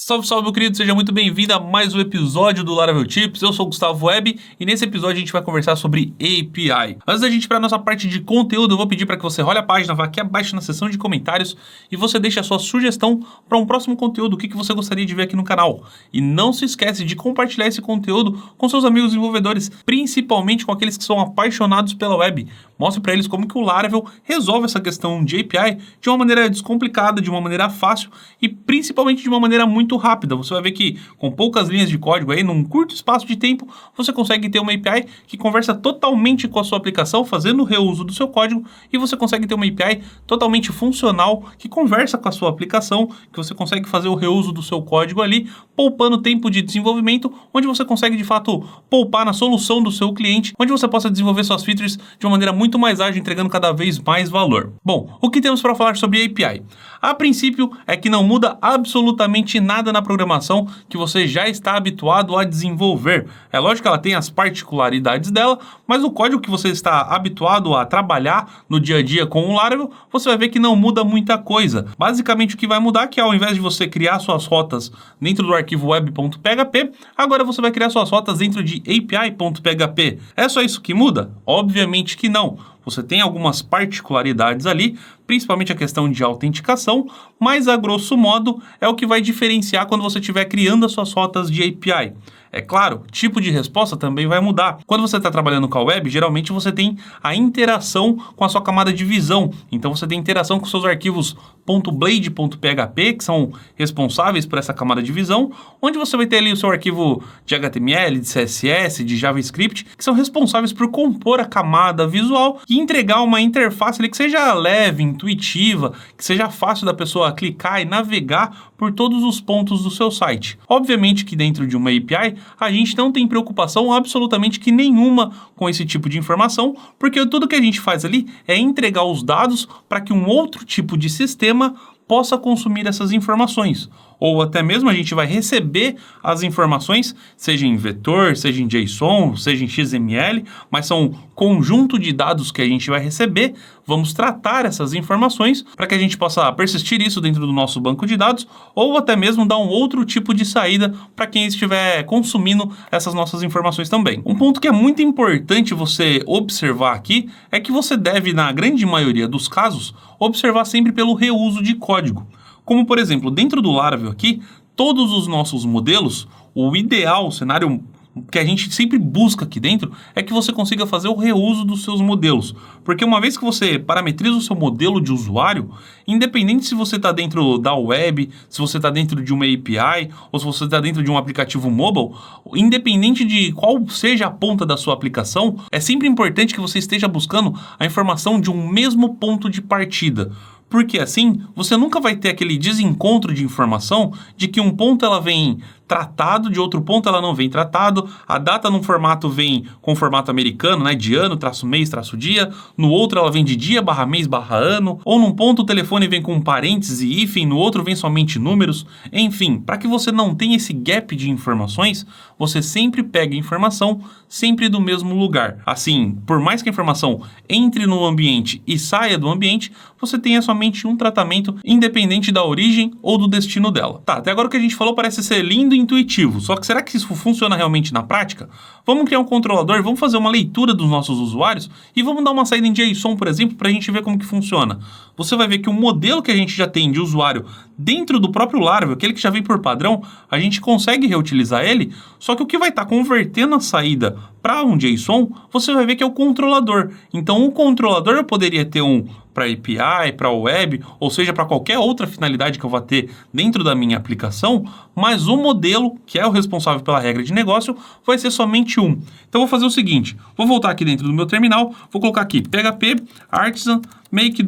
Salve, salve, meu querido, seja muito bem-vindo a mais um episódio do Laravel Tips. Eu sou o Gustavo Web e nesse episódio a gente vai conversar sobre API. Antes da gente ir para a nossa parte de conteúdo, eu vou pedir para que você role a página, vá aqui abaixo na seção de comentários e você deixe a sua sugestão para um próximo conteúdo, o que você gostaria de ver aqui no canal. E não se esquece de compartilhar esse conteúdo com seus amigos desenvolvedores, principalmente com aqueles que são apaixonados pela web. Mostre para eles como que o Laravel resolve essa questão de API de uma maneira descomplicada, de uma maneira fácil e principalmente de uma maneira muito rápida. Você vai ver que com poucas linhas de código aí, num curto espaço de tempo, você consegue ter uma API que conversa totalmente com a sua aplicação, fazendo o reuso do seu código, e você consegue ter uma API totalmente funcional que conversa com a sua aplicação, que você consegue fazer o reuso do seu código ali, poupando tempo de desenvolvimento, onde você consegue de fato poupar na solução do seu cliente, onde você possa desenvolver suas features de uma maneira muito mais ágil, entregando cada vez mais valor. Bom, o que temos para falar sobre API? A princípio é que não muda absolutamente nada na programação que você já está habituado a desenvolver. É lógico que ela tem as particularidades dela, mas o código que você está habituado a trabalhar no dia a dia com o Laravel, você vai ver que não muda muita coisa. Basicamente o que vai mudar é que ao invés de você criar suas rotas dentro do arquivo web.php, agora você vai criar suas rotas dentro de api.php. É só isso que muda? Obviamente que não. Você tem algumas particularidades ali, principalmente a questão de autenticação, mas a grosso modo é o que vai diferenciar quando você estiver criando as suas rotas de API. É claro, tipo de resposta também vai mudar. Quando você está trabalhando com a web, geralmente você tem a interação com a sua camada de visão. Então você tem interação com seus arquivos .blade.php, que são responsáveis por essa camada de visão, onde você vai ter ali o seu arquivo de HTML, de CSS, de JavaScript, que são responsáveis por compor a camada visual e entregar uma interface ali que seja leve, intuitiva, que seja fácil da pessoa clicar e navegar por todos os pontos do seu site. Obviamente que dentro de uma API, a gente não tem preocupação absolutamente que nenhuma com esse tipo de informação, porque tudo que a gente faz ali é entregar os dados para que um outro tipo de sistema possa consumir essas informações. Ou até mesmo a gente vai receber as informações, seja em vetor, seja em JSON, seja em XML, mas são um conjunto de dados que a gente vai receber. Vamos tratar essas informações para que a gente possa persistir isso dentro do nosso banco de dados, ou até mesmo dar um outro tipo de saída para quem estiver consumindo essas nossas informações também. Um ponto que é muito importante você observar aqui é que você deve, na grande maioria dos casos, observar sempre pelo reuso de código. Como, por exemplo, dentro do Laravel aqui, todos os nossos modelos, o ideal, o cenário que a gente sempre busca aqui dentro é que você consiga fazer o reuso dos seus modelos. Porque uma vez que você parametriza o seu modelo de usuário, independente se você está dentro da web, se você está dentro de uma API ou se você está dentro de um aplicativo mobile, independente de qual seja a ponta da sua aplicação, é sempre importante que você esteja buscando a informação de um mesmo ponto de partida. Porque assim, você nunca vai ter aquele desencontro de informação de que um ponto ela vem tratado, de outro ponto ela não vem tratado, a data num formato vem com formato americano, né, de ano, traço mês, traço dia, no outro ela vem de dia, barra mês, barra ano, ou num ponto o telefone vem com parênteses e hífen, no outro vem somente números, enfim, para que você não tenha esse gap de informações, você sempre pega a informação sempre do mesmo lugar. Assim, por mais que a informação entre no ambiente e saia do ambiente, você tenha somente um tratamento independente da origem ou do destino dela. Tá, até agora o que a gente falou parece ser lindo e intuitivo, só que será que isso funciona realmente na prática? Vamos criar um controlador, vamos fazer uma leitura dos nossos usuários e vamos dar uma saída em JSON, por exemplo, para a gente ver como que funciona. Você vai ver que o modelo que a gente já tem de usuário dentro do próprio Laravel, aquele que já vem por padrão, a gente consegue reutilizar ele, só que o que vai estar convertendo a saída para um JSON, você vai ver que é o controlador. Então, o controlador eu poderia ter um para API, para web, ou seja, para qualquer outra finalidade que eu vá ter dentro da minha aplicação, mas o modelo, que é o responsável pela regra de negócio, vai ser somente um. Então, eu vou fazer o seguinte, vou voltar aqui dentro do meu terminal, vou colocar aqui PHP, Artisan, make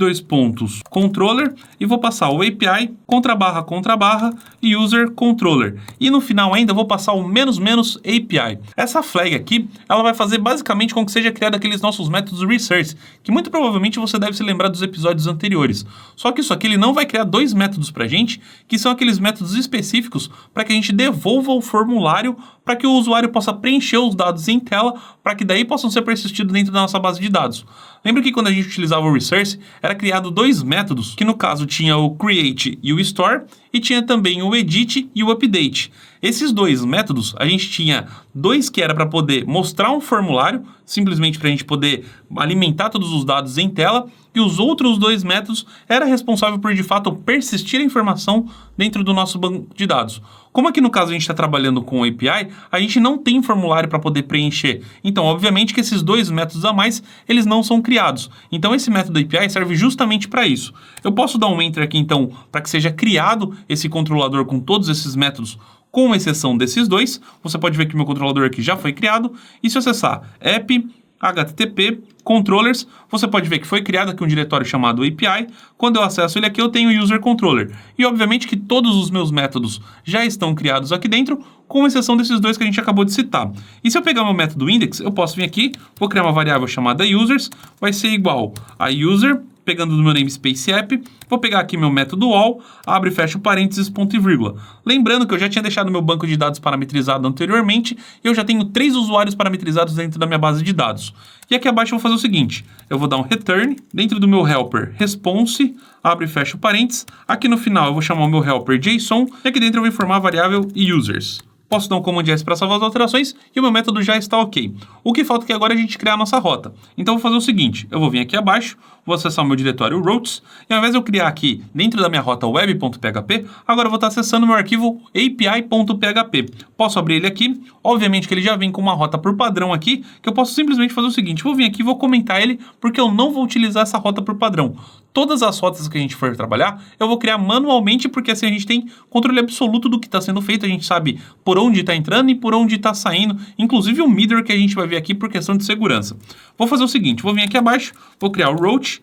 controller e vou passar o API, contra barra e user controller. E no final ainda vou passar o menos API. Essa flag aqui, ela vai fazer basicamente com que seja criado aqueles nossos métodos resource, que muito provavelmente você deve se lembrar dos episódios anteriores. Só que isso aqui ele não vai criar dois métodos pra gente, que são aqueles métodos específicos para que a gente devolva o formulário para que o usuário possa preencher os dados em tela, para que daí possam ser persistidos dentro da nossa base de dados. Lembra que quando a gente utilizava o resource, era criado dois métodos, que no caso tinha o create e o store, e tinha também o edit e o update. Esses dois métodos, a gente tinha dois que era para poder mostrar um formulário, simplesmente para a gente poder alimentar todos os dados em tela, e os outros dois métodos era responsável por, de fato, persistir a informação dentro do nosso banco de dados. Como aqui no caso a gente está trabalhando com o API, a gente não tem formulário para poder preencher. Então, obviamente que esses dois métodos a mais, eles não são criados. Então, esse método API serve justamente para isso. Eu posso dar um Enter aqui, então, para que seja criado esse controlador com todos esses métodos, com exceção desses dois. Você pode ver que meu controlador aqui já foi criado. E se eu acessar app, http, controllers, você pode ver que foi criado aqui um diretório chamado API. Quando eu acesso ele aqui, eu tenho o user controller. E obviamente que todos os meus métodos já estão criados aqui dentro, com exceção desses dois que a gente acabou de citar. E se eu pegar meu método index, eu posso vir aqui, vou criar uma variável chamada users, vai ser igual a user, pegando do meu namespace app, vou pegar aqui meu método all, abre e fecha o parênteses, ponto e vírgula. Lembrando que eu já tinha deixado meu banco de dados parametrizado anteriormente, e eu já tenho 3 usuários parametrizados dentro da minha base de dados. E aqui abaixo eu vou fazer o seguinte, eu vou dar um return, dentro do meu helper response, abre e fecha o parênteses, aqui no final eu vou chamar o meu helper JSON, e aqui dentro eu vou informar a variável users. Posso dar um Command S para salvar as alterações e o meu método já está ok. O que falta aqui agora é a gente criar a nossa rota. Então eu vou fazer o seguinte, eu vou vir aqui abaixo, vou acessar o meu diretório routes, e ao invés de eu criar aqui dentro da minha rota web.php, agora eu vou estar acessando o meu arquivo api.php. Posso abrir ele aqui, obviamente que ele já vem com uma rota por padrão aqui, que eu posso simplesmente fazer o seguinte, vou vir aqui e vou comentar ele, porque eu não vou utilizar essa rota por padrão. Todas as rotas que a gente for trabalhar, eu vou criar manualmente, porque assim a gente tem controle absoluto do que está sendo feito, a gente sabe por onde está entrando e por onde está saindo, inclusive o middle que a gente vai ver aqui por questão de segurança. Vou fazer o seguinte, vou vir aqui abaixo, vou criar o route,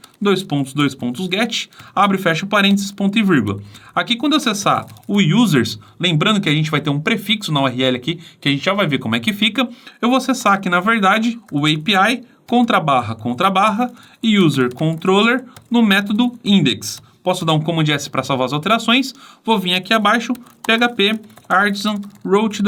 get, abre e fecha o parênteses, ponto e vírgula. Aqui quando eu acessar o users, lembrando que a gente vai ter um prefixo na URL aqui, que a gente já vai ver como é que fica, eu vou acessar aqui na verdade o API, contra barra, user controller no método index. Posso dar um Command S para salvar as alterações. Vou vir aqui abaixo, php artisan route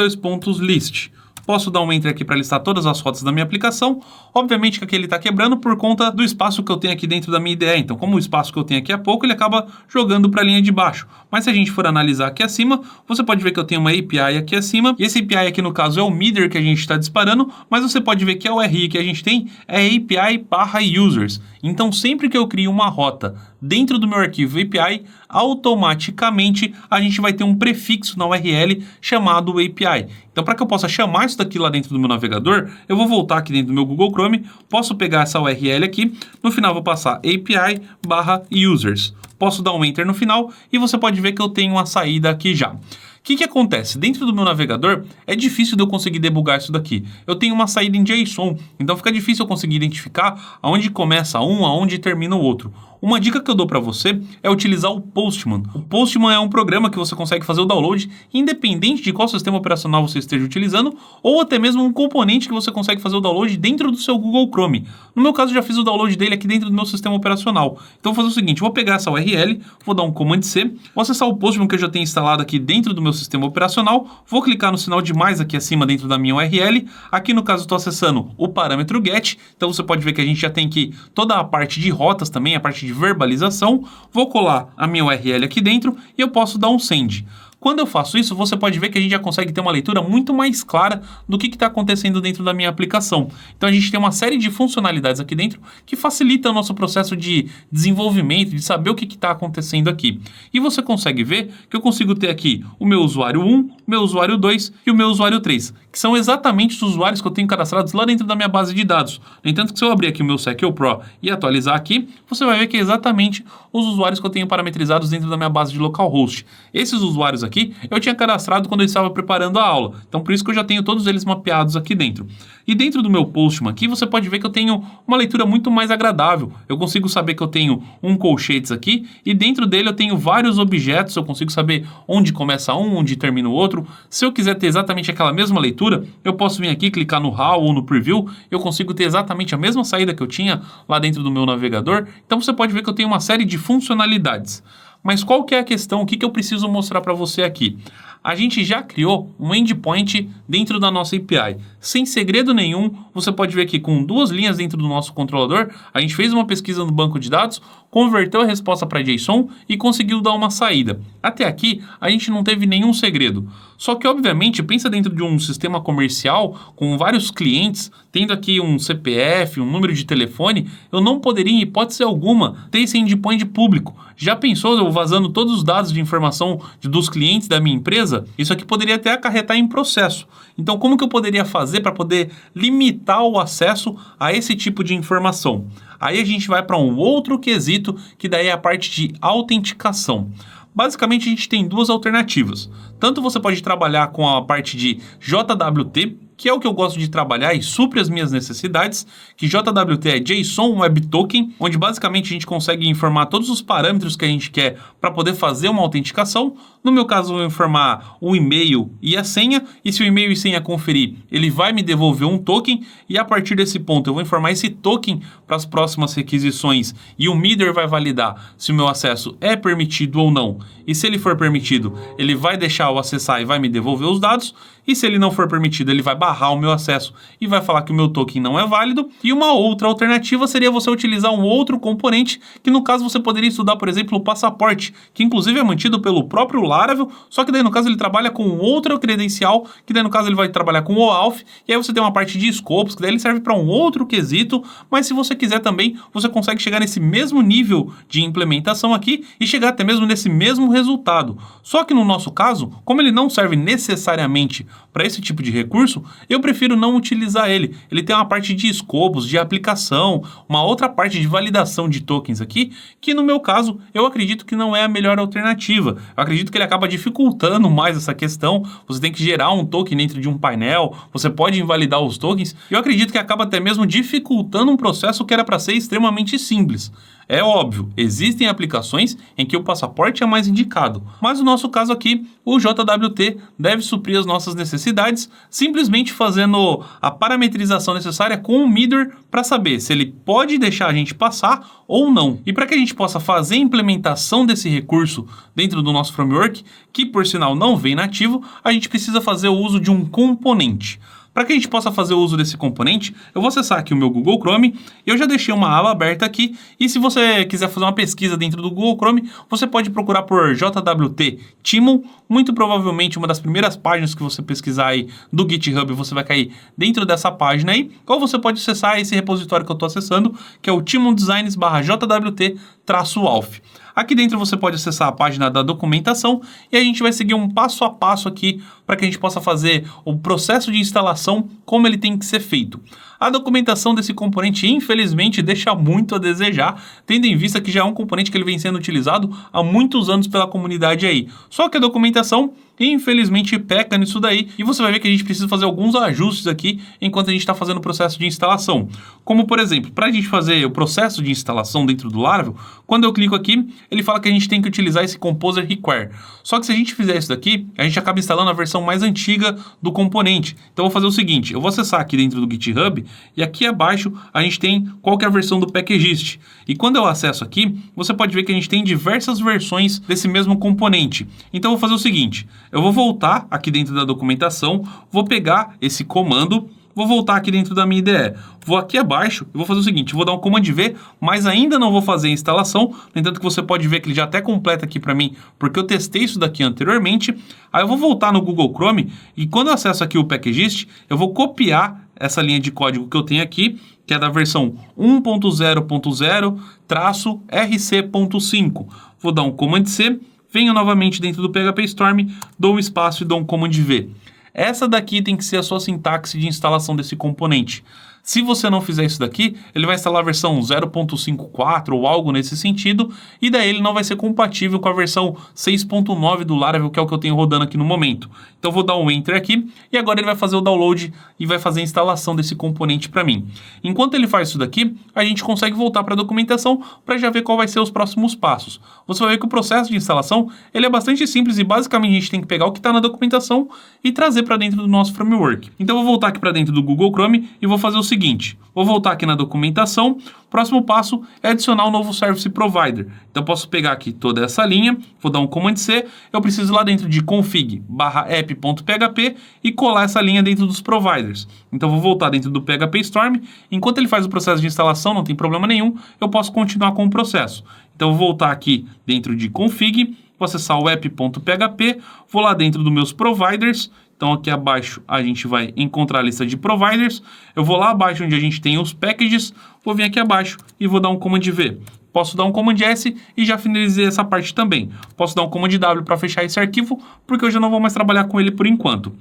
list. Posso dar um Enter aqui para listar todas as rotas da minha aplicação. Obviamente que aqui ele está quebrando por conta do espaço que eu tenho aqui dentro da minha IDE. Então, como o espaço que eu tenho aqui é pouco, ele acaba jogando para a linha de baixo. Mas se a gente for analisar aqui acima, você pode ver que eu tenho uma API aqui acima. E esse API aqui, no caso, é o middle que a gente está disparando. Mas você pode ver que a URI que a gente tem é API/users. Então, sempre que eu crio uma rota dentro do meu arquivo API, automaticamente a gente vai ter um prefixo na URL chamado API. Então, para que eu possa chamar isso daqui lá dentro do meu navegador, eu vou voltar aqui dentro do meu Google Chrome, posso pegar essa URL aqui, no final eu vou passar API/users. Posso dar um Enter no final e você pode ver que eu tenho uma saída aqui já. O que acontece? Dentro do meu navegador, é difícil de eu conseguir debugar isso daqui. Eu tenho uma saída em JSON, então fica difícil eu conseguir identificar aonde começa um, aonde termina o outro. Uma dica que eu dou para você é utilizar o Postman. O Postman é um programa que você consegue fazer o download independente de qual sistema operacional você esteja utilizando, ou até mesmo um componente que você consegue fazer o download dentro do seu Google Chrome. No meu caso, eu já fiz o download dele aqui dentro do meu sistema operacional. Então, vou fazer o seguinte, vou pegar essa URL, vou dar um Command C, vou acessar o Postman que eu já tenho instalado aqui dentro do meu sistema operacional, vou clicar no sinal de mais aqui acima dentro da minha URL. Aqui, no caso, estou acessando o parâmetro get, então você pode ver que a gente já tem aqui toda a parte de rotas também, a parte de verbalização. Vou colar a minha URL aqui dentro e eu posso dar um send. Quando eu faço isso, você pode ver que a gente já consegue ter uma leitura muito mais clara do que está acontecendo dentro da minha aplicação. Então a gente tem uma série de funcionalidades aqui dentro que facilita o nosso processo de desenvolvimento, de saber o que está acontecendo aqui. E você consegue ver que eu consigo ter aqui o meu usuário 1, meu usuário 2 e o meu usuário 3, que são exatamente os usuários que eu tenho cadastrados lá dentro da minha base de dados. No entanto, que se eu abrir aqui o meu SQL Pro e atualizar aqui, você vai ver que é exatamente os usuários que eu tenho parametrizados dentro da minha base de localhost. Esses usuários aqui eu tinha cadastrado quando eu estava preparando a aula. Então, por isso que eu já tenho todos eles mapeados aqui dentro. E dentro do meu Postman aqui, você pode ver que eu tenho uma leitura muito mais agradável. Eu consigo saber que eu tenho um colchetes aqui e dentro dele eu tenho vários objetos. Eu consigo saber onde começa um, onde termina o outro. Se eu quiser ter exatamente aquela mesma leitura, eu posso vir aqui, clicar no HAL ou no Preview. Eu consigo ter exatamente a mesma saída que eu tinha lá dentro do meu navegador. Então, você pode ver que eu tenho uma série de funcionalidades. Mas qual que é a questão? O que eu preciso mostrar para você aqui? A gente já criou um endpoint dentro da nossa API. Sem segredo nenhum, você pode ver aqui com 2 linhas dentro do nosso controlador, a gente fez uma pesquisa no banco de dados, converteu a resposta para JSON e conseguiu dar uma saída. Até aqui, a gente não teve nenhum segredo. Só que, obviamente, pensa dentro de um sistema comercial com vários clientes, tendo aqui um CPF, um número de telefone, eu não poderia, em hipótese alguma, ter esse endpoint público. Já pensou eu vazando todos os dados de informação dos clientes da minha empresa? Isso aqui poderia até acarretar em processo. Então, como que eu poderia fazer para poder limitar o acesso a esse tipo de informação? Aí a gente vai para um outro quesito, que daí é a parte de autenticação. Basicamente, a gente tem duas alternativas. Tanto você pode trabalhar com a parte de JWT, que é o que eu gosto de trabalhar e supre as minhas necessidades, que JWT é JSON Web Token, onde basicamente a gente consegue informar todos os parâmetros que a gente quer para poder fazer uma autenticação. No meu caso, eu vou informar o e-mail e a senha, e se o e-mail e senha conferir, ele vai me devolver um token, e a partir desse ponto eu vou informar esse token para as próximas requisições, e o Middle vai validar se o meu acesso é permitido ou não. E se ele for permitido, ele vai deixar eu acessar e vai me devolver os dados, e se ele não for permitido, ele vai barrar o meu acesso e vai falar que o meu token não é válido. E uma outra alternativa seria você utilizar um outro componente, que no caso você poderia estudar, por exemplo, o passaporte, que inclusive é mantido pelo próprio Laravel, só que daí no caso ele trabalha com outra credencial, que daí no caso ele vai trabalhar com o OAuth, e aí você tem uma parte de escopos, que daí ele serve para um outro quesito, mas se você quiser também, você consegue chegar nesse mesmo nível de implementação aqui e chegar até mesmo nesse mesmo resultado. Só que no nosso caso, como ele não serve necessariamente para esse tipo de recurso, eu prefiro não utilizar ele. Ele tem uma parte de escopos, de aplicação, uma outra parte de validação de tokens aqui, que no meu caso, eu acredito que não é a melhor alternativa. Eu acredito que ele acaba dificultando mais essa questão. Você tem que gerar um token dentro de um painel, você pode invalidar os tokens. Eu acredito que acaba até mesmo dificultando um processo que era para ser extremamente simples. É óbvio, existem aplicações em que o passaporte é mais indicado, mas no nosso caso aqui, o JWT deve suprir as nossas necessidades, simplesmente fazendo a parametrização necessária com o Middle para saber se ele pode deixar a gente passar ou não. E para que a gente possa fazer a implementação desse recurso dentro do nosso framework, que por sinal não vem nativo, a gente precisa fazer o uso de um componente. Para que a gente possa fazer o uso desse componente, eu vou acessar aqui o meu Google Chrome. Eu já deixei uma aba aberta aqui, e se você quiser fazer uma pesquisa dentro do Google Chrome, você pode procurar por JWT Timon. Muito provavelmente uma das primeiras páginas que você pesquisar aí do GitHub, você vai cair dentro dessa página aí, ou você pode acessar esse repositório que eu estou acessando, que é o timondesigns/JWT-auth. Aqui dentro você pode acessar a página da documentação e a gente vai seguir um passo a passo aqui para que a gente possa fazer o processo de instalação como ele tem que ser feito. A documentação desse componente, infelizmente, deixa muito a desejar, tendo em vista que já é um componente que ele vem sendo utilizado há muitos anos pela comunidade aí. Só que a documentação, infelizmente, peca nisso daí, e você vai ver que a gente precisa fazer alguns ajustes aqui enquanto a gente está fazendo o processo de instalação. Como, por exemplo, para a gente fazer o processo de instalação dentro do Laravel, quando eu clico aqui, ele fala que a gente tem que utilizar esse Composer Require. Só que se a gente fizer isso daqui, a gente acaba instalando a versão mais antiga do componente. Então eu vou fazer o seguinte, eu vou acessar aqui dentro do GitHub, e aqui abaixo a gente tem qual que é a versão do Packagist. E quando eu acesso aqui, você pode ver que a gente tem diversas versões desse mesmo componente. Então eu vou fazer o seguinte, eu vou voltar aqui dentro da documentação, vou pegar esse comando, vou voltar aqui dentro da minha IDE, vou aqui abaixo e vou fazer o seguinte, vou dar um Command V, mas ainda não vou fazer a instalação, no entanto que você pode ver que ele já até completa aqui para mim, porque eu testei isso daqui anteriormente. Aí eu vou voltar no Google Chrome e quando eu acesso aqui o Packagist, eu vou copiar essa linha de código que eu tenho aqui, que é da versão 1.0.0-RC.5. Vou dar um Command C, venho novamente dentro do PHP Storm, dou um espaço e dou um Command V. Essa daqui tem que ser a sua sintaxe de instalação desse componente. Se você não fizer isso daqui, ele vai instalar a versão 0.54 ou algo nesse sentido, e daí ele não vai ser compatível com a versão 6.9 do Laravel, que é o que eu tenho rodando aqui no momento. Então eu vou dar um Enter aqui, e agora ele vai fazer o download e vai fazer a instalação desse componente para mim. Enquanto ele faz isso daqui, a gente consegue voltar para a documentação para já ver qual vai ser os próximos passos. Você vai ver que o processo de instalação ele é bastante simples e basicamente a gente tem que pegar o que está na documentação e trazer para dentro do nosso framework. Então eu vou voltar aqui para dentro do Google Chrome e vou fazer o seguinte, vou voltar aqui na documentação. Próximo passo é adicionar um novo Service Provider. Então, eu posso pegar aqui toda essa linha, vou dar um Command C, eu preciso ir lá dentro de config/app.php e colar essa linha dentro dos providers. Então, vou voltar dentro do PHP Storm. Enquanto ele faz o processo de instalação, não tem problema nenhum, eu posso continuar com o processo. Então, eu vou voltar aqui dentro de config, vou acessar o app.php, vou lá dentro dos meus providers. Então, aqui abaixo a gente vai encontrar a lista de providers. Eu vou lá abaixo onde a gente tem os packages, vou vir aqui abaixo e vou dar um Command V. Posso dar um Command S e já finalizei essa parte também. Posso dar um Command W para fechar esse arquivo, porque eu já não vou mais trabalhar com ele por enquanto.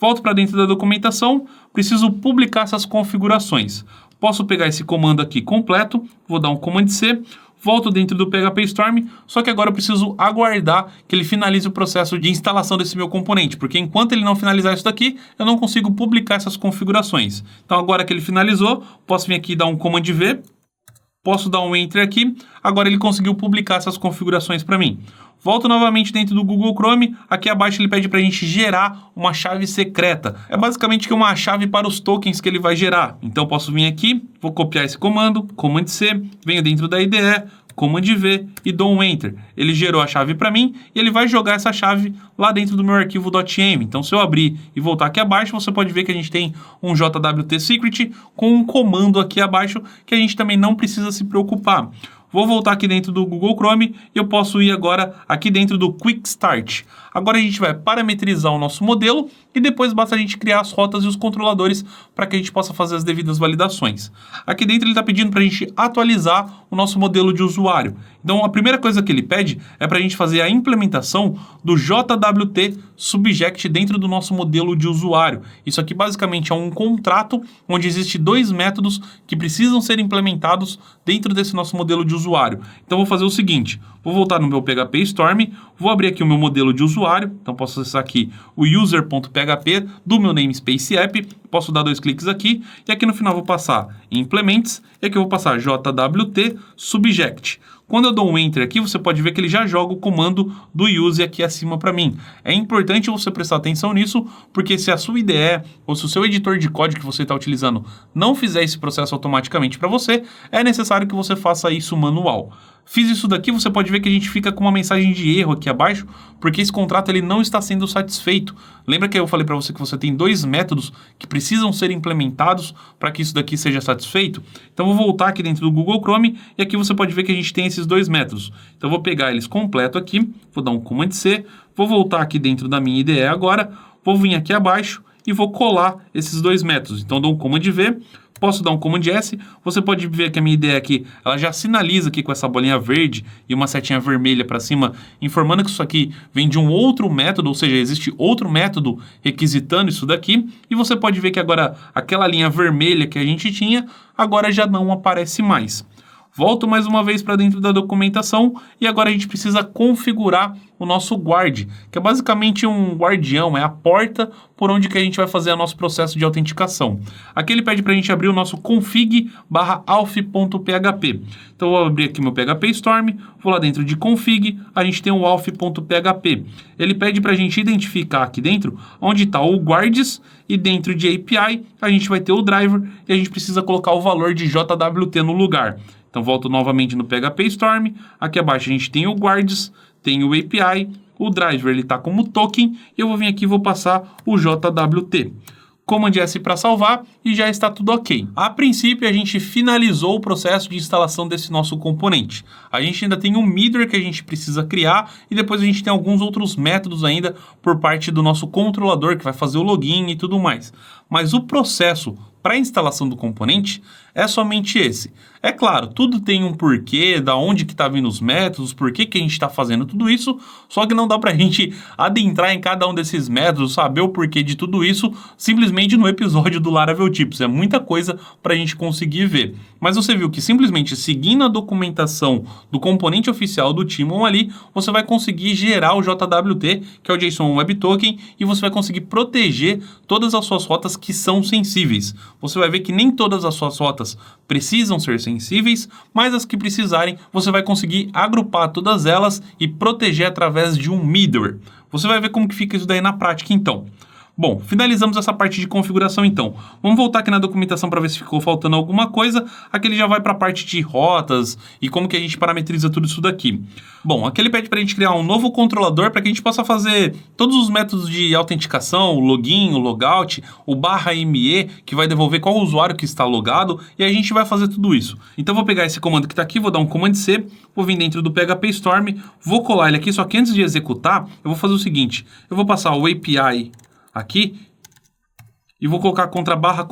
Volto para dentro da documentação, preciso publicar essas configurações. Posso pegar esse comando aqui completo, vou dar um Command C, volto dentro do PHP Storm, só que agora eu preciso aguardar que ele finalize o processo de instalação desse meu componente, porque enquanto ele não finalizar isso daqui, eu não consigo publicar essas configurações. Então agora que ele finalizou, posso vir aqui e dar um Command V, posso dar um Enter aqui, agora ele conseguiu publicar essas configurações para mim. Volto novamente dentro do Google Chrome, aqui abaixo ele pede para a gente gerar uma chave secreta. É basicamente uma chave para os tokens que ele vai gerar. Então posso vir aqui, vou copiar esse comando, Command C, venho dentro da IDE, Command V e dou um Enter. Ele gerou a chave para mim e ele vai jogar essa chave lá dentro do meu arquivo .m. Então se eu abrir e voltar aqui abaixo, você pode ver que a gente tem um JWT Secret com um comando aqui abaixo que a gente também não precisa se preocupar. Vou voltar aqui dentro do Google Chrome e eu posso ir agora aqui dentro do Quick Start. Agora a gente vai parametrizar o nosso modelo e depois basta a gente criar as rotas e os controladores para que a gente possa fazer as devidas validações. Aqui dentro ele está pedindo para a gente atualizar o nosso modelo de usuário. Então a primeira coisa que ele pede é para a gente fazer a implementação do JWT Subject dentro do nosso modelo de usuário. Isso aqui basicamente é um contrato onde existe dois métodos que precisam ser implementados dentro desse nosso modelo de usuário. Então vou fazer o seguinte, vou voltar no meu PHP Storm, vou abrir aqui o meu modelo de usuário, então posso acessar aqui o user.php do meu namespace app, posso dar 2 cliques aqui, e aqui no final vou passar em implements, e aqui eu vou passar JWT Subject. Quando eu dou um Enter aqui, você pode ver que ele já joga o comando do use aqui acima para mim. É importante você prestar atenção nisso, porque se a sua IDE ou se o seu editor de código que você está utilizando não fizer esse processo automaticamente para você, é necessário que você faça isso manual. Fiz isso daqui, você pode ver que a gente fica com uma mensagem de erro aqui abaixo, porque esse contrato ele não está sendo satisfeito. Lembra que eu falei para você que você tem dois métodos que precisam ser implementados para que isso daqui seja satisfeito? Então vou voltar aqui dentro do Google Chrome e aqui você pode ver que a gente tem esses dois métodos. Então eu vou pegar eles completo aqui, vou dar um Command C, vou voltar aqui dentro da minha IDE agora, vou vir aqui abaixo e vou colar esses dois métodos. Então dou um Command V, posso dar um Command S, você pode ver que a minha ideia aqui, ela já sinaliza aqui com essa bolinha verde e uma setinha vermelha para cima, informando que isso aqui vem de um outro método, ou seja, existe outro método requisitando isso daqui, e você pode ver que agora aquela linha vermelha que a gente tinha, agora já não aparece mais. Volto mais uma vez para dentro da documentação e agora a gente precisa configurar o nosso guard, que é basicamente um guardião, é a porta por onde que a gente vai fazer o nosso processo de autenticação. Aqui ele pede para a gente abrir o nosso config/auth.php. Então eu vou abrir aqui meu PHP Storm, vou lá dentro de config, a gente tem o auth.php. Ele pede para a gente identificar aqui dentro onde está o guards e dentro de API a gente vai ter o driver e a gente precisa colocar o valor de JWT no lugar. Então volto novamente no PHP Storm, aqui abaixo a gente tem o guards, tem o API, o driver ele está como token, e eu vou vir aqui e vou passar o JWT. Command S para salvar e já está tudo ok. A princípio a gente finalizou o processo de instalação desse nosso componente. A gente ainda tem um middleware que a gente precisa criar e depois a gente tem alguns outros métodos ainda por parte do nosso controlador que vai fazer o login e tudo mais. Mas o processo para a instalação do componente é somente esse. É claro, tudo tem um porquê, da onde que está vindo os métodos, por que que a gente está fazendo tudo isso, só que não dá para a gente adentrar em cada um desses métodos, saber o porquê de tudo isso, simplesmente no episódio do Laravel Tips. É muita coisa para a gente conseguir ver. Mas você viu que simplesmente seguindo a documentação do componente oficial do Timon ali, você vai conseguir gerar o JWT, que é o JSON Web Token, e você vai conseguir proteger todas as suas rotas que são sensíveis. Você vai ver que nem todas as suas rotas precisam ser sensíveis, mas as que precisarem, você vai conseguir agrupar todas elas e proteger através de um middleware. Você vai ver como que fica isso daí na prática então. Bom, finalizamos essa parte de configuração então. Vamos voltar aqui na documentação para ver se ficou faltando alguma coisa. Aqui ele já vai para a parte de rotas e como que a gente parametriza tudo isso daqui. Bom, aqui ele pede para a gente criar um novo controlador para que a gente possa fazer todos os métodos de autenticação, o login, o logout, o /me, que vai devolver qual usuário que está logado, e a gente vai fazer tudo isso. Então eu vou pegar esse comando que está aqui, vou dar um Command C, vou vir dentro do PHP Storm, vou colar ele aqui, só que antes de executar, eu vou fazer o seguinte, eu vou passar o API aqui e vou colocar contra barra,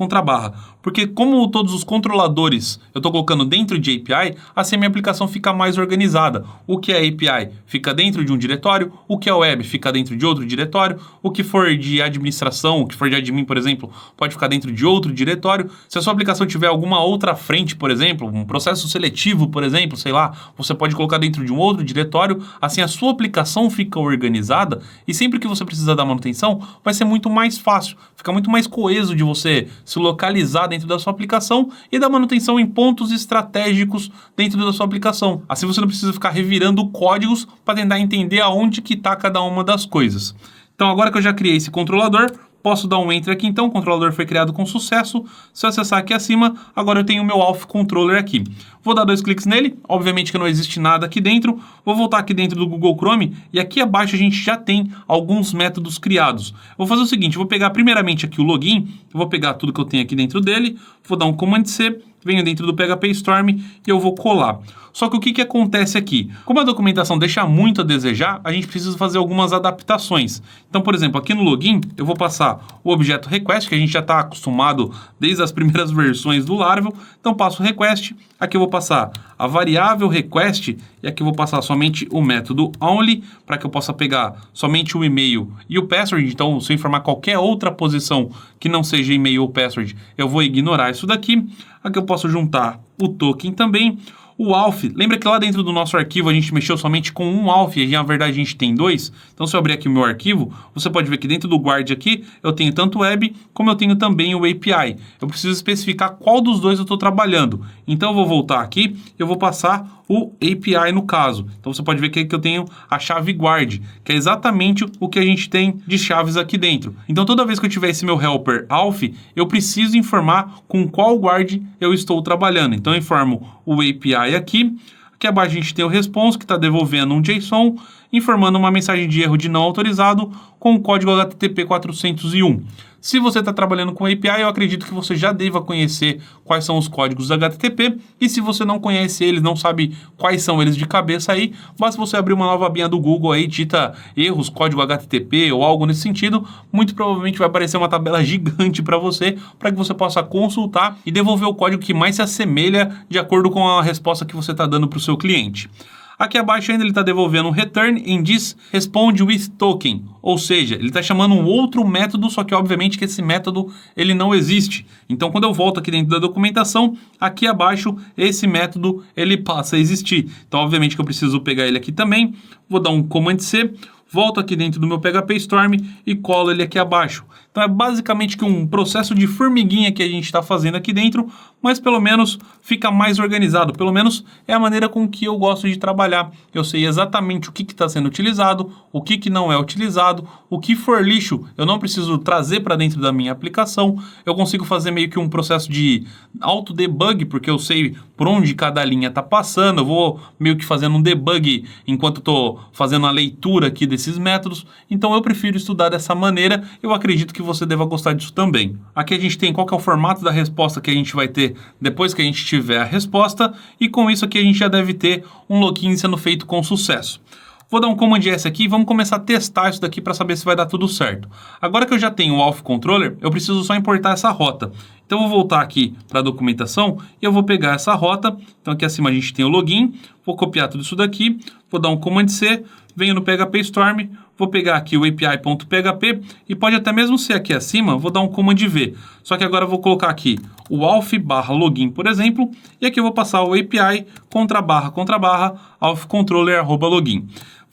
porque como todos os controladores eu estou colocando dentro de API, assim a minha aplicação fica mais organizada. O que é API fica dentro de um diretório, o que é web fica dentro de outro diretório, o que for de administração, o que for de admin, por exemplo, pode ficar dentro de outro diretório. Se a sua aplicação tiver alguma outra frente, por exemplo, um processo seletivo, por exemplo, sei lá, você pode colocar dentro de um outro diretório, assim a sua aplicação fica organizada e sempre que você precisar dar manutenção, vai ser muito mais fácil, fica muito mais coeso de você se localizar dentro da sua aplicação e dar manutenção em pontos estratégicos dentro da sua aplicação. Assim você não precisa ficar revirando códigos para tentar entender aonde que está cada uma das coisas. Então agora que eu já criei esse controlador, posso dar um Enter aqui então, o controlador foi criado com sucesso. Se eu acessar aqui acima, agora eu tenho o meu Auth Controller aqui. Vou dar 2 cliques nele, obviamente que não existe nada aqui dentro. Vou voltar aqui dentro do Google Chrome e aqui abaixo a gente já tem alguns métodos criados. Vou fazer o seguinte, vou pegar primeiramente aqui o login, eu vou pegar tudo que eu tenho aqui dentro dele, vou dar um Command C, venho dentro do PHP Storm e eu vou colar. Só que o que acontece aqui? Como a documentação deixa muito a desejar, a gente precisa fazer algumas adaptações. Então, por exemplo, aqui no login, eu vou passar o objeto request, que a gente já está acostumado desde as primeiras versões do Laravel. Então, passo o request, aqui eu vou passar a variável request e aqui eu vou passar somente o método only, para que eu possa pegar somente o e-mail e o password. Então, se eu informar qualquer outra posição que não seja e-mail ou password, eu vou ignorar isso daqui. Aqui eu posso juntar o token também. O auth, lembra que lá dentro do nosso arquivo a gente mexeu somente com um auth e na verdade a gente tem dois? Então se eu abrir aqui o meu arquivo, você pode ver que dentro do guard aqui eu tenho tanto web como eu tenho também o API. Eu preciso especificar qual dos dois eu estou trabalhando. Então eu vou voltar aqui e eu vou passar o API no caso. Então você pode ver que eu tenho a chave guard, que é exatamente o que a gente tem de chaves aqui dentro. Então toda vez que eu tiver esse meu helper auth, eu preciso informar com qual guard eu estou trabalhando. Então eu informo o API aqui. Aqui abaixo a gente tem o response, que está devolvendo um JSON, informando uma mensagem de erro de não autorizado com o código HTTP 401. Se você está trabalhando com API, eu acredito que você já deva conhecer quais são os códigos HTTP. E se você não conhece eles, não sabe quais são eles de cabeça aí, basta você abrir uma nova abinha do Google aí, digita erros, código HTTP ou algo nesse sentido. Muito provavelmente vai aparecer uma tabela gigante para que você possa consultar e devolver o código que mais se assemelha de acordo com a resposta que você está dando para o seu cliente. Aqui abaixo ainda ele está devolvendo um return em diz responde with token, ou seja, ele está chamando um outro método, só que obviamente que esse método ele não existe. Então quando eu volto aqui dentro da documentação, aqui abaixo esse método ele passa a existir. Então obviamente que eu preciso pegar ele aqui também, vou dar um Command C, volto aqui dentro do meu PHP Storm e colo ele aqui abaixo. Então é basicamente que um processo de formiguinha que a gente está fazendo aqui dentro, mas pelo menos fica mais organizado, pelo menos é a maneira com que eu gosto de trabalhar. Eu sei exatamente o que está sendo utilizado, o que não é utilizado, o que for lixo eu não preciso trazer para dentro da minha aplicação, eu consigo fazer meio que um processo de auto-debug, porque eu sei por onde cada linha está passando, eu vou meio que fazendo um debug enquanto estou fazendo a leitura aqui desses métodos, então eu prefiro estudar dessa maneira, eu acredito que você deva gostar disso também. Aqui a gente tem qual que é o formato da resposta que a gente vai ter depois que a gente tiver a resposta, e com isso aqui a gente já deve ter um login sendo feito com sucesso. Vou dar um Command S aqui e vamos começar a testar isso daqui para saber se vai dar tudo certo. Agora que eu já tenho o Auth Controller, eu preciso só importar essa rota. Então eu vou voltar aqui para a documentação e eu vou pegar essa rota. Então aqui acima a gente tem o login, vou copiar tudo isso daqui, vou dar um Command C, venho no PHP Storm, vou pegar aqui o API.php e pode até mesmo ser aqui acima, vou dar um Command V. Só que agora eu vou colocar aqui o auth/login, por exemplo, e aqui eu vou passar o API // authcontroller@login.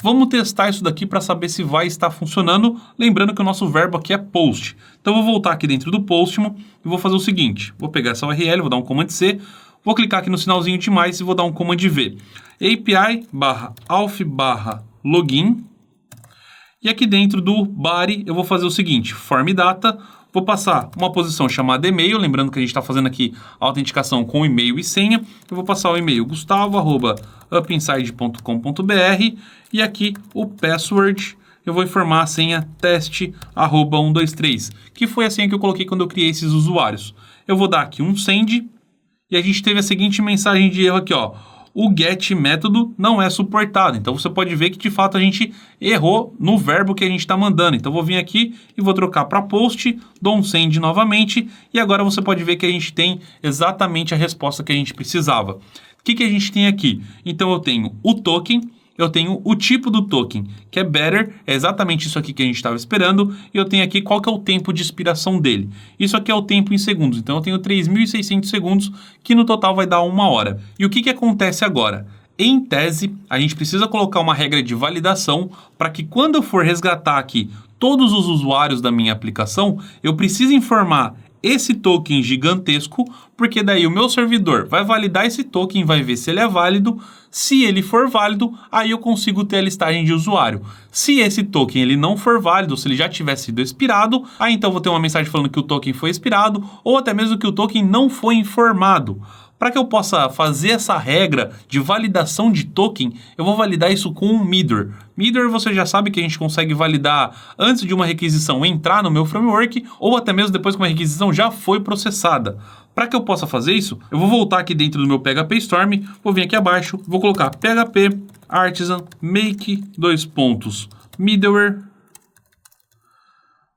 Vamos testar isso daqui para saber se vai estar funcionando, lembrando que o nosso verbo aqui é post. Então eu vou voltar aqui dentro do Postman e vou fazer o seguinte, vou pegar essa URL, vou dar um Command C, vou clicar aqui no sinalzinho de mais e vou dar um Command V. API/auth/login. E aqui dentro do body eu vou fazer o seguinte, form data, vou passar uma posição chamada e-mail, lembrando que a gente está fazendo aqui a autenticação com e-mail e senha. Eu vou passar o e-mail gustavo@upinside.com.br e aqui o password, eu vou informar a senha teste@123, que foi a senha que eu coloquei quando eu criei esses usuários. Eu vou dar aqui um send e a gente teve a seguinte mensagem de erro aqui, ó. O get método não é suportado. Então você pode ver que de fato a gente errou no verbo que a gente está mandando. Então eu vou vir aqui e vou trocar para post, dou um send novamente e agora você pode ver que a gente tem exatamente a resposta que a gente precisava. O que a gente tem aqui? Então eu tenho o token, eu tenho o tipo do token, que é better, é exatamente isso aqui que a gente estava esperando, e eu tenho aqui qual que é o tempo de expiração dele. Isso aqui é o tempo em segundos, então eu tenho 3.600 segundos, que no total vai dar 1 hora. E o que acontece agora? Em tese, a gente precisa colocar uma regra de validação para que quando eu for resgatar aqui todos os usuários da minha aplicação, eu preciso informar esse token gigantesco, porque daí o meu servidor vai validar esse token, vai ver se ele é válido. Se ele for válido, aí eu consigo ter a listagem de usuário. Se esse token ele não for válido, se ele já tiver sido expirado, aí então eu vou ter uma mensagem falando que o token foi expirado, ou até mesmo que o token não foi informado. Para que eu possa fazer essa regra de validação de token, eu vou validar isso com um middleware. Middleware você já sabe que a gente consegue validar antes de uma requisição entrar no meu framework ou até mesmo depois que uma requisição já foi processada. Para que eu possa fazer isso, eu vou voltar aqui dentro do meu PHP Storm, vou vir aqui abaixo, vou colocar PHP Artisan make middleware.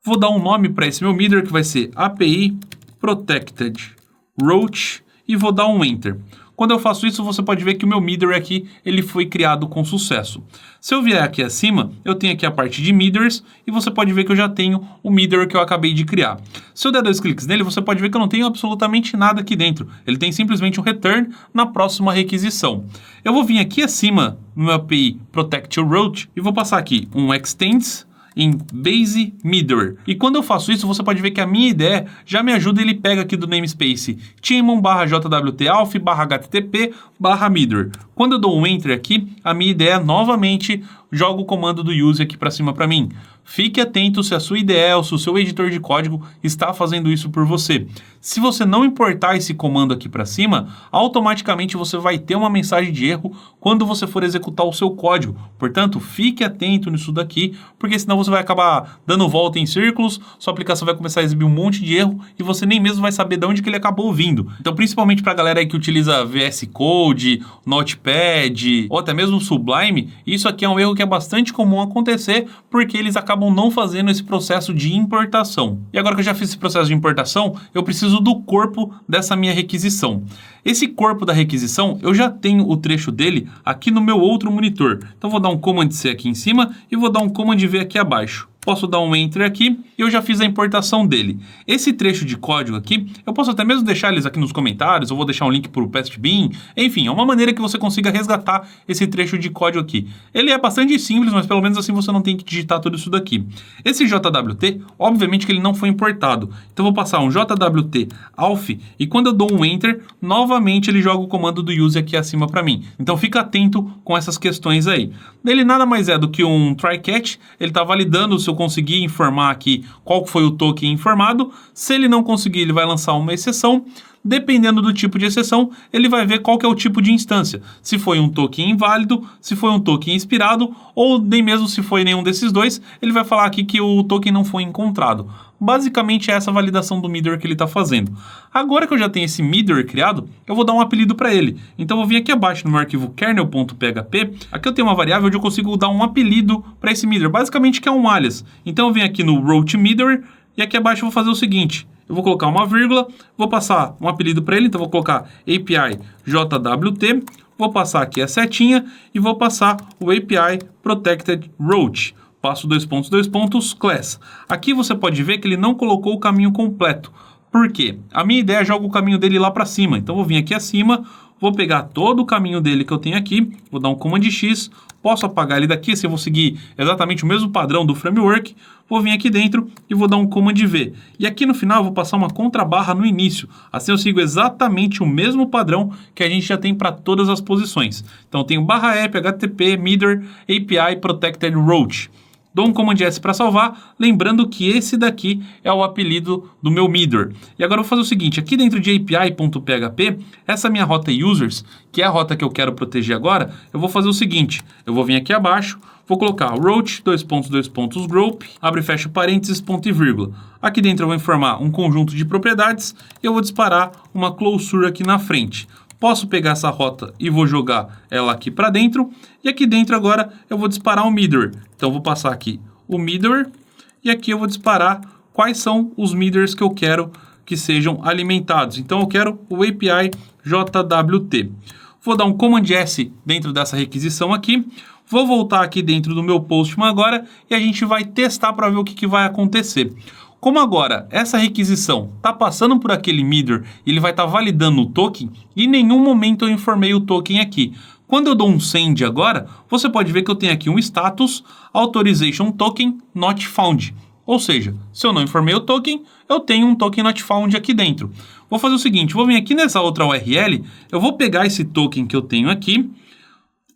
Vou dar um nome para esse meu middleware que vai ser API Protected Roach. E vou dar um Enter. Quando eu faço isso, você pode ver que o meu middleware aqui, ele foi criado com sucesso. Se eu vier aqui acima, eu tenho aqui a parte de middlewares e você pode ver que eu já tenho o middleware que eu acabei de criar. Se eu der 2 cliques nele, você pode ver que eu não tenho absolutamente nada aqui dentro. Ele tem simplesmente um return na próxima requisição. Eu vou vir aqui acima no meu API Protect Your Route e vou passar aqui um extends em base middleware. E quando eu faço isso, você pode ver que a minha ideia já me ajuda, ele pega aqui do namespace timon/jwt-alf/http/middleware. Quando eu dou um enter aqui, a minha ideia novamente joga o comando do use aqui para cima para mim. Fique atento se a sua IDE ou se o seu editor de código está fazendo isso por você. Se você não importar esse comando aqui para cima, automaticamente você vai ter uma mensagem de erro quando você for executar o seu código. Portanto, fique atento nisso daqui, porque senão você vai acabar dando volta em círculos, sua aplicação vai começar a exibir um monte de erro e você nem mesmo vai saber de onde que ele acabou vindo. Então, principalmente para a galera aí que utiliza VS Code, Notepad ou até mesmo Sublime, isso aqui é um erro que é bastante comum acontecer, porque eles acabam não fazendo esse processo de importação. E agora que eu já fiz esse processo de importação, eu preciso do corpo dessa minha requisição. Esse corpo da requisição, eu já tenho o trecho dele aqui no meu outro monitor. Então vou dar um Command C aqui em cima e vou dar um Command V aqui abaixo. Posso dar um Enter aqui e eu já fiz a importação dele. Esse trecho de código aqui, eu posso até mesmo deixar eles aqui nos comentários, eu vou deixar um link para o Pastebin, enfim, é uma maneira que você consiga resgatar esse trecho de código aqui. Ele é bastante simples, mas pelo menos assim você não tem que digitar tudo isso daqui. Esse JWT, obviamente que ele não foi importado, então eu vou passar um JWT alf e quando eu dou um Enter, novamente ele joga o comando do use aqui acima para mim. Então fica atento com essas questões aí. Ele nada mais é do que um try catch, ele está validando se eu conseguir informar aqui qual foi o token informado. Se ele não conseguir, ele vai lançar uma exceção. Dependendo do tipo de exceção, ele vai ver qual que é o tipo de instância. Se foi um token inválido, se foi um token expirado, ou nem mesmo se foi nenhum desses dois, ele vai falar aqui que o token não foi encontrado. Basicamente é essa validação do middleware que ele está fazendo. Agora que eu já tenho esse middleware criado, eu vou dar um apelido para ele. Então eu vou vir aqui abaixo no meu arquivo kernel.php. Aqui eu tenho uma variável onde eu consigo dar um apelido para esse middleware, basicamente que é um alias. Então eu venho aqui no route middleware e aqui abaixo eu vou fazer o seguinte. Eu vou colocar uma vírgula, vou passar um apelido para ele, então vou colocar API JWT, vou passar aqui a setinha e vou passar o API Protected Route. Passo 2 pontos, class. Aqui você pode ver que ele não colocou o caminho completo. Por quê? A minha ideia joga o caminho dele lá para cima. Então, vou vir aqui acima, vou pegar todo o caminho dele que eu tenho aqui, vou dar um Command X, posso apagar ele daqui, se eu vou seguir exatamente o mesmo padrão do framework, vou vir aqui dentro e vou dar um Command V. E aqui no final eu vou passar uma contrabarra no início. Assim eu sigo exatamente o mesmo padrão que a gente já tem para todas as posições. Então, eu tenho /app, HTTP, middleware, API, Protected Route. dou um Command S para salvar, lembrando que esse daqui é o apelido do meu middleware. E agora eu vou fazer o seguinte, aqui dentro de API.php, essa minha rota users, que é a rota que eu quero proteger agora, eu vou fazer o seguinte, eu vou vir aqui abaixo, vou colocar root, group, abre e fecha parênteses, ponto e vírgula. Aqui dentro eu vou informar um conjunto de propriedades e eu vou disparar uma clausura aqui na frente. Posso pegar essa rota e vou jogar ela aqui para dentro. E aqui dentro agora eu vou disparar o middleware. Então eu vou passar aqui o middleware e aqui eu vou disparar quais são os middlewares que eu quero que sejam alimentados. Então eu quero o API JWT. Vou dar um Command S dentro dessa requisição aqui. Vou voltar aqui dentro do meu Postman agora e a gente vai testar para ver o que vai acontecer. Como agora essa requisição está passando por aquele middleware e ele vai estar validando o token, em nenhum momento eu informei o token aqui. Quando eu dou um send agora, você pode ver que eu tenho aqui um status authorization token not found. Ou seja, se eu não informei o token, eu tenho um token not found aqui dentro. Vou fazer o seguinte, vou vir aqui nessa outra URL, eu vou pegar esse token que eu tenho aqui,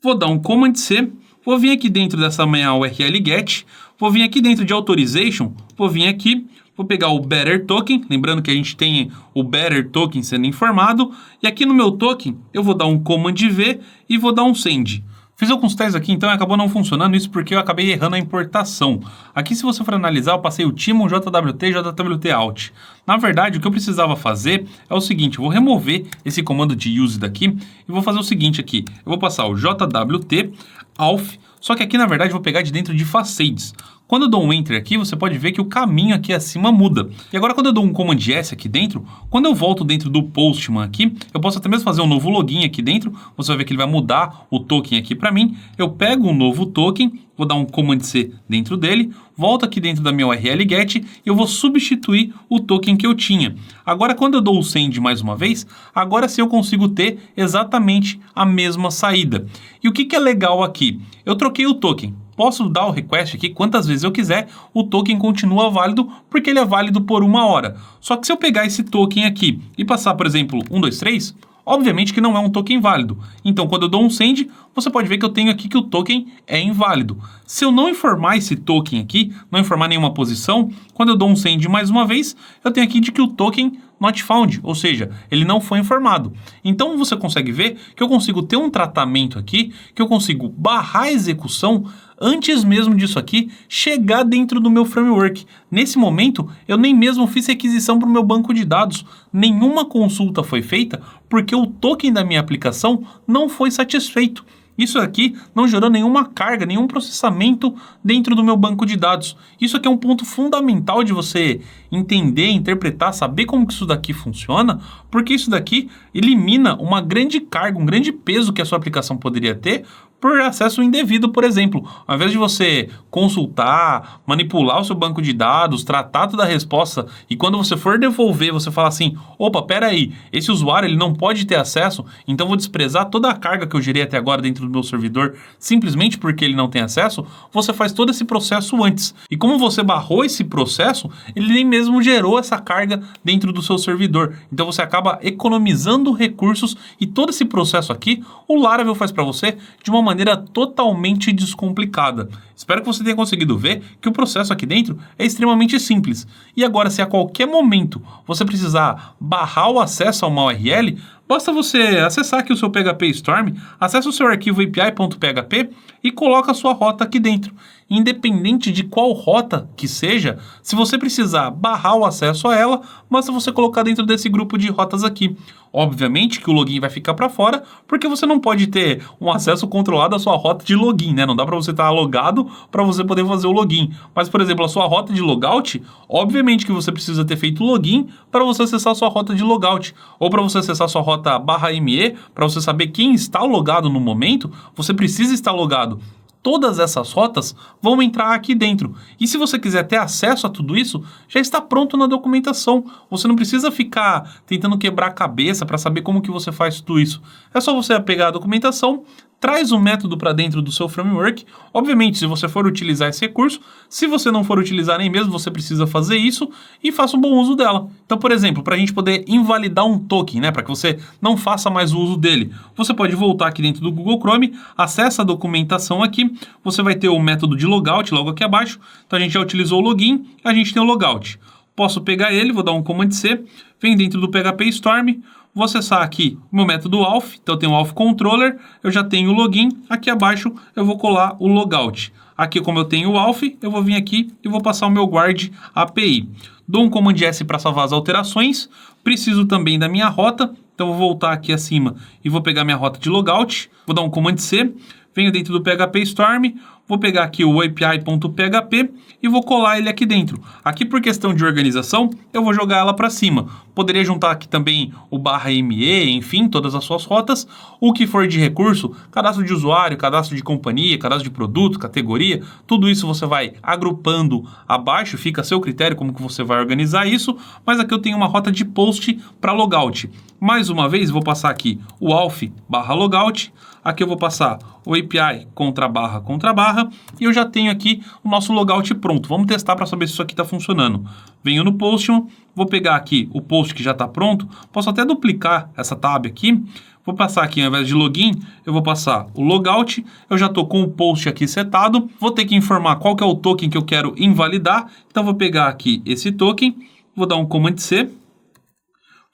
vou dar um Command C, vou vir aqui dentro dessa minha URL get, vou vir aqui dentro de authorization, vou vir aqui, vou pegar o better token, lembrando que a gente tem o better token sendo informado, e aqui no meu token eu vou dar um Command V e vou dar um send. Fiz alguns testes aqui, então acabou não funcionando isso porque eu acabei errando a importação. Aqui, se você for analisar, eu passei o Timon JWT, JWT out. Na verdade, o que eu precisava fazer é o seguinte, eu vou remover esse comando de use daqui e vou fazer o seguinte aqui. Eu vou passar o JWT auth, só que aqui, na verdade, eu vou pegar de dentro de facades. Quando eu dou um Enter aqui, você pode ver que o caminho aqui acima muda. E agora, quando eu dou um Command S aqui dentro, quando eu volto dentro do Postman aqui, eu posso até mesmo fazer um novo login aqui dentro. Você vai ver que ele vai mudar o token aqui para mim. Eu pego um novo token, vou dar um Command C dentro dele, volto aqui dentro da minha URL get e eu vou substituir o token que eu tinha. Agora, quando eu dou o send mais uma vez, agora sim eu consigo ter exatamente a mesma saída. E o que é legal aqui? Eu troquei o token. Posso dar o request aqui quantas vezes eu quiser, o token continua válido porque ele é válido por 1 hora. Só que se eu pegar esse token aqui e passar, por exemplo, 123, obviamente que não é um token válido. Então, quando eu dou um send, você pode ver que eu tenho aqui que o token é inválido. Se eu não informar esse token aqui, não informar nenhuma posição, quando eu dou um send mais uma vez, eu tenho aqui de que o token not found, ou seja, ele não foi informado. Então, você consegue ver que eu consigo ter um tratamento aqui, que eu consigo barrar a execução antes mesmo disso aqui chegar dentro do meu framework. Nesse momento, eu nem mesmo fiz requisição para o meu banco de dados. Nenhuma consulta foi feita porque o token da minha aplicação não foi satisfeito. Isso aqui não gerou nenhuma carga, nenhum processamento dentro do meu banco de dados. Isso aqui é um ponto fundamental de você entender, interpretar, saber como que isso daqui funciona, porque isso daqui elimina uma grande carga, um grande peso que a sua aplicação poderia ter por acesso indevido, por exemplo. Ao invés de você consultar, manipular o seu banco de dados, tratar toda a resposta e quando você for devolver, você fala assim, opa, peraí, esse usuário ele não pode ter acesso, então vou desprezar toda a carga que eu gerei até agora dentro do meu servidor simplesmente porque ele não tem acesso, você faz todo esse processo antes. E como você barrou esse processo, ele nem mesmo gerou essa carga dentro do seu servidor. Então você acaba economizando recursos e todo esse processo aqui, o Laravel faz para você de uma maneira totalmente descomplicada. Espero que você tenha conseguido ver que o processo aqui dentro é extremamente simples. E agora, se a qualquer momento você precisar barrar o acesso a uma URL, basta você acessar aqui o seu PHP Storm, acessa o seu arquivo api.php e coloca a sua rota aqui dentro. Independente de qual rota que seja, se você precisar barrar o acesso a ela, basta você colocar dentro desse grupo de rotas aqui. Obviamente que o login vai ficar para fora, porque você não pode ter um acesso controlado à sua rota de login, né? Não dá para você estar logado para você poder fazer o login. Mas, por exemplo, a sua rota de logout, obviamente que você precisa ter feito o login para você acessar a sua rota de logout. Ou para você acessar a sua rota /me, para você saber quem está logado no momento, você precisa estar logado. Todas essas rotas vão entrar aqui dentro. E se você quiser ter acesso a tudo isso, já está pronto na documentação. Você não precisa ficar tentando quebrar a cabeça para saber como que você faz tudo isso. É só você pegar a documentação, traz o método para dentro do seu framework. Obviamente, se você for utilizar esse recurso, se você não for utilizar nem mesmo, você precisa fazer isso e faça um bom uso dela. Então, por exemplo, para a gente poder invalidar um token, né, para que você não faça mais o uso dele, você pode voltar aqui dentro do Google Chrome, acessa a documentação aqui, você vai ter o método de logout logo aqui abaixo. Então, a gente já utilizou o login, a gente tem o logout. Posso pegar ele, vou dar um Command C, vem dentro do PHP Storm, vou acessar aqui o meu método auth, então eu tenho o auth controller, eu já tenho o login, aqui abaixo eu vou colar o logout. Aqui como eu tenho o auth, eu vou vir aqui e vou passar o meu guard API. Dou um Command S para salvar as alterações, preciso também da minha rota, então vou voltar aqui acima e vou pegar minha rota de logout, vou dar um Command C, venho dentro do PHP Storm, vou pegar aqui o API.php e vou colar ele aqui dentro. Aqui por questão de organização, eu vou jogar ela para cima. Poderia juntar aqui também o /me, enfim, todas as suas rotas. O que for de recurso, cadastro de usuário, cadastro de companhia, cadastro de produto, categoria, tudo isso você vai agrupando abaixo, fica a seu critério como que você vai organizar isso. Mas aqui eu tenho uma rota de post para logout. Mais uma vez, vou passar aqui o auth/logout. Aqui eu vou passar o API //, e eu já tenho aqui o nosso logout pronto. Vamos testar para saber se isso aqui está funcionando. Venho no Postman, vou pegar aqui o post que já está pronto, posso até duplicar essa tab aqui, vou passar aqui ao invés de login, eu vou passar o logout, eu já estou com o post aqui setado, vou ter que informar qual que é o token que eu quero invalidar, então vou pegar aqui esse token, vou dar um Command C,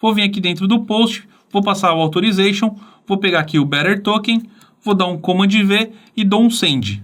vou vir aqui dentro do post, vou passar o authorization, vou pegar aqui o better token, vou dar um Command V e dou um send.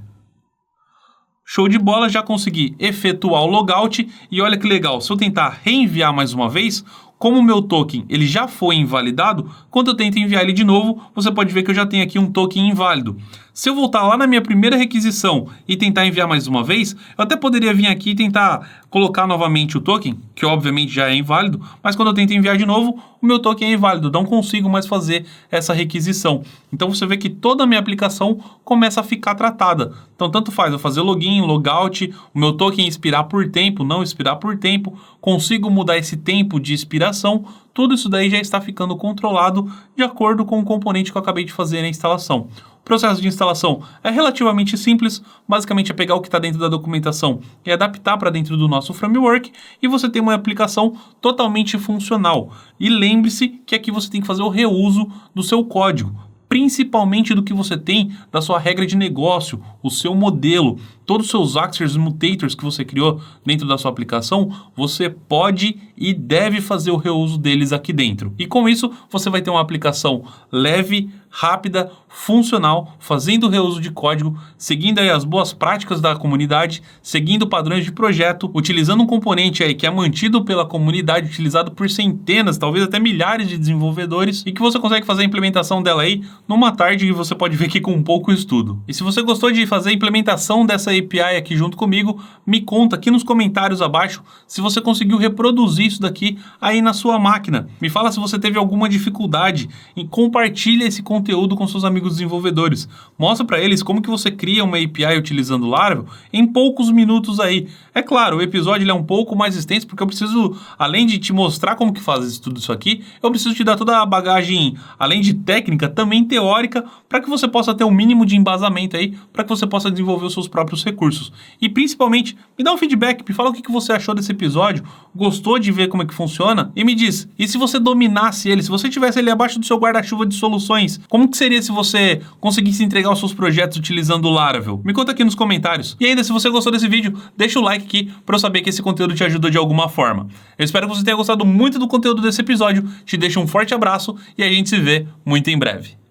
Show de bola, já consegui efetuar o logout e olha que legal, se eu tentar reenviar mais uma vez, como o meu token ele já foi invalidado, quando eu tento enviar ele de novo, você pode ver que eu já tenho aqui um token inválido. Se eu voltar lá na minha primeira requisição e tentar enviar mais uma vez, eu até poderia vir aqui e tentar colocar novamente o token, que obviamente já é inválido, mas quando eu tento enviar de novo, o meu token é inválido, não consigo mais fazer essa requisição. Então você vê que toda a minha aplicação começa a ficar tratada. Então tanto faz eu fazer login, logout, o meu token expirar por tempo, não expirar por tempo, consigo mudar esse tempo de expiração, tudo isso daí já está ficando controlado de acordo com o componente que eu acabei de fazer na instalação. O processo de instalação é relativamente simples, basicamente é pegar o que está dentro da documentação e adaptar para dentro do nosso framework e você tem uma aplicação totalmente funcional. E lembre-se que aqui você tem que fazer o reuso do seu código, principalmente do que você tem da sua regra de negócio, o seu modelo, todos os seus actors e mutators que você criou dentro da sua aplicação, você pode e deve fazer o reuso deles aqui dentro. E com isso, você vai ter uma aplicação leve, rápida, funcional, fazendo o reuso de código, seguindo aí as boas práticas da comunidade, seguindo padrões de projeto, utilizando um componente aí que é mantido pela comunidade, utilizado por centenas, talvez até milhares de desenvolvedores, e que você consegue fazer a implementação dela aí numa tarde que você pode ver aqui com um pouco estudo. E se você gostou de fazer a implementação dessa API aqui junto comigo, me conta aqui nos comentários abaixo se você conseguiu reproduzir isso daqui aí na sua máquina. Me fala se você teve alguma dificuldade e compartilha esse conteúdo com seus amigos desenvolvedores. Mostra para eles como que você cria uma API utilizando o Laravel em poucos minutos aí. É claro, o episódio ele é um pouco mais extenso porque eu preciso, além de te mostrar como que faz tudo isso aqui, eu preciso te dar toda a bagagem, além de técnica, também teórica, para que você possa ter um mínimo de embasamento aí, para que você possa desenvolver os seus próprios recursos. E principalmente, me dá um feedback, me fala o que você achou desse episódio, gostou de ver como é que funciona? E me diz, e se você dominasse ele, se você tivesse ele abaixo do seu guarda-chuva de soluções, como que seria se você conseguisse entregar os seus projetos utilizando o Laravel? Me conta aqui nos comentários. E ainda, se você gostou desse vídeo, deixa o like aqui para eu saber que esse conteúdo te ajudou de alguma forma. Eu espero que você tenha gostado muito do conteúdo desse episódio, te deixo um forte abraço e a gente se vê muito em breve.